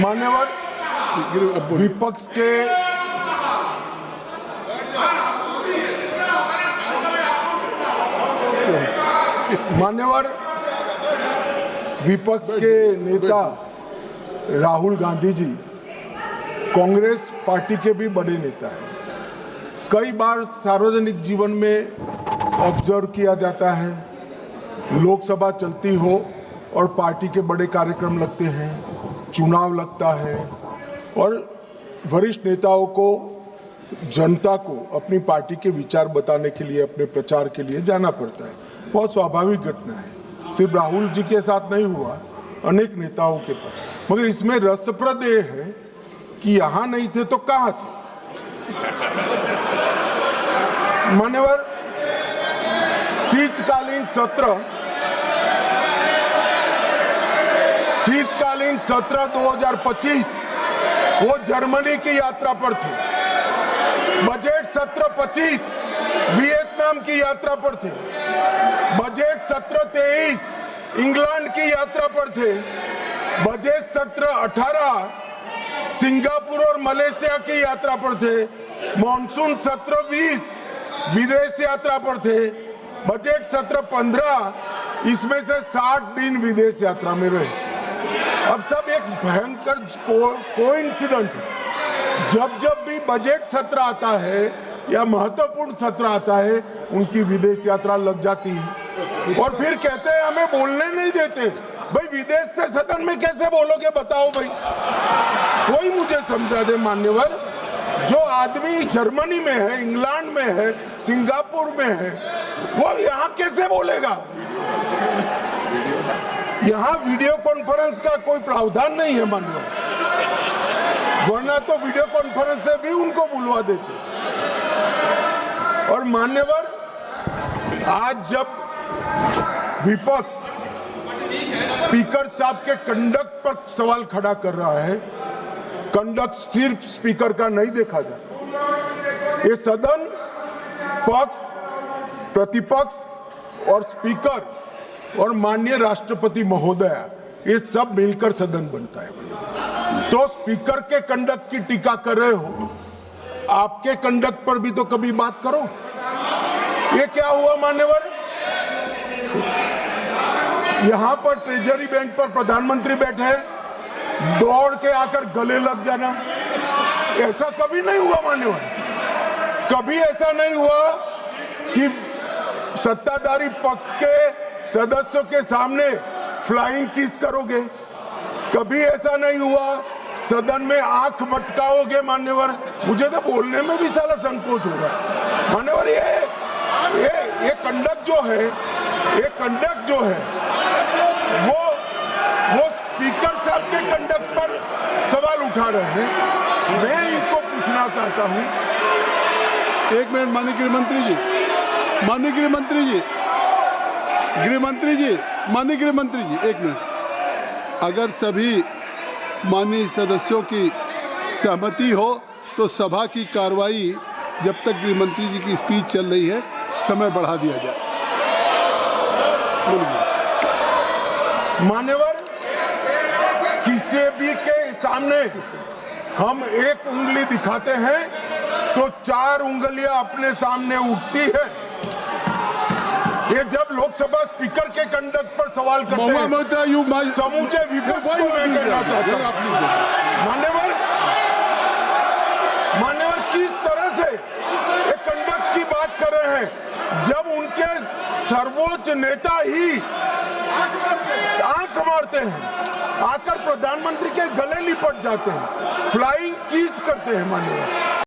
मान्यवर विपक्ष के नेता राहुल गांधी जी कांग्रेस पार्टी के भी बड़े नेता हैं। कई बार सार्वजनिक जीवन में ऑब्जर्व किया जाता है, लोकसभा चलती हो और पार्टी के बड़े कार्यक्रम लगते हैं, चुनाव लगता है और वरिष्ठ नेताओं को, जनता को अपनी पार्टी के विचार बताने के लिए, अपने प्रचार के लिए जाना पड़ता है। बहुत स्वाभाविक घटना है। सिर्फ राहुल जी के साथ नहीं हुआ, अनेक नेताओं के पास। मगर इसमें रसप्रद ये है कि यहाँ नहीं थे तो कहाँ थे। मान्यवर, शीतकालीन सत्र 2025 वो जर्मनी की यात्रा पर थे। बजट सत्र 25 वियतनाम की यात्रा पर थे। बजट सत्र 23 इंग्लैंड की यात्रा पर थे। बजट सत्र 18 सिंगापुर और मलेशिया की यात्रा पर थे। मॉनसून सत्र 20 विदेश यात्रा पर थे। बजट सत्र 15 इसमें से 60 दिन विदेश यात्रा में रहे। अब सब एक भयंकर कोइंसिडेंट है। जब भी बजट सत्र आता है या महत्वपूर्ण सत्र आता है, उनकी विदेश यात्रा लग जाती है और फिर कहते हैं हमें बोलने नहीं देते। भाई विदेश से सदन में कैसे बोलोगे बताओ भाई, कोई मुझे समझा दे। मान्यवर, जो आदमी जर्मनी में है, इंग्लैंड में है, सिंगापुर में है, वो यहाँ कैसे बोलेगा? यहाँ वीडियो कॉन्फ्रेंस का कोई प्रावधान नहीं है मान्यवर, वरना तो वीडियो कॉन्फ्रेंस से भी उनको बुलवा देते। और मान्यवर, आज जब विपक्ष स्पीकर साहब के कंडक्ट पर सवाल खड़ा कर रहा है, कंडक्ट सिर्फ स्पीकर का नहीं देखा जाता। ये सदन पक्ष, प्रतिपक्ष और स्पीकर और माननीय राष्ट्रपति महोदया, ये सब मिलकर सदन बनता है। तो स्पीकर के कंडक्ट की टीका कर रहे हो, आपके कंडक्ट पर भी तो कभी बात करो। ये क्या हुआ मान्यवर? यहां पर ट्रेजरी बेंच पर प्रधानमंत्री बैठे हैं, दौड़ के आकर गले लग जाना, ऐसा कभी नहीं हुआ मान्यवर। कभी ऐसा नहीं हुआ कि सत्ताधारी पक्ष के सदस्यों के सामने फ्लाइंग किस करोगे। कभी ऐसा नहीं हुआ सदन में आंख मटकाओगे मान्यवर। मुझे तो बोलने में भी साला संकोच हो रहा है मान्यवर। ये कंडक्ट जो है वो स्पीकर साहब के कंडक्ट पर सवाल उठा रहे हैं। मैं इनको पूछना चाहता हूं। एक मिनट, माननीय गृहमंत्री जी, माननीय गृहमंत्री जी, माननीय गृहमंत्री जी, एक मिनट। अगर सभी माननीय सदस्यों की सहमति हो तो सभा की कार्रवाई जब तक गृहमंत्री जी की स्पीच चल रही है समय बढ़ा दिया जाए। मान्यवर, किसी भी के सामने हम एक उंगली दिखाते हैं तो 4 उंगलियां अपने सामने उठती है। ये जब लोकसभा स्पीकर के कंडक्ट पर सवाल करते हैं, समूचे विपक्ष को मैं कहना चाहता हूं मान्यवर, किस तरह से एक कंडक्ट की बात कर रहे हैं जब उनके सर्वोच्च नेता ही आंख मारते हैं, आकर प्रधानमंत्री के गले लिपट जाते हैं, फ्लाइंग किस करते हैं मान्यवर।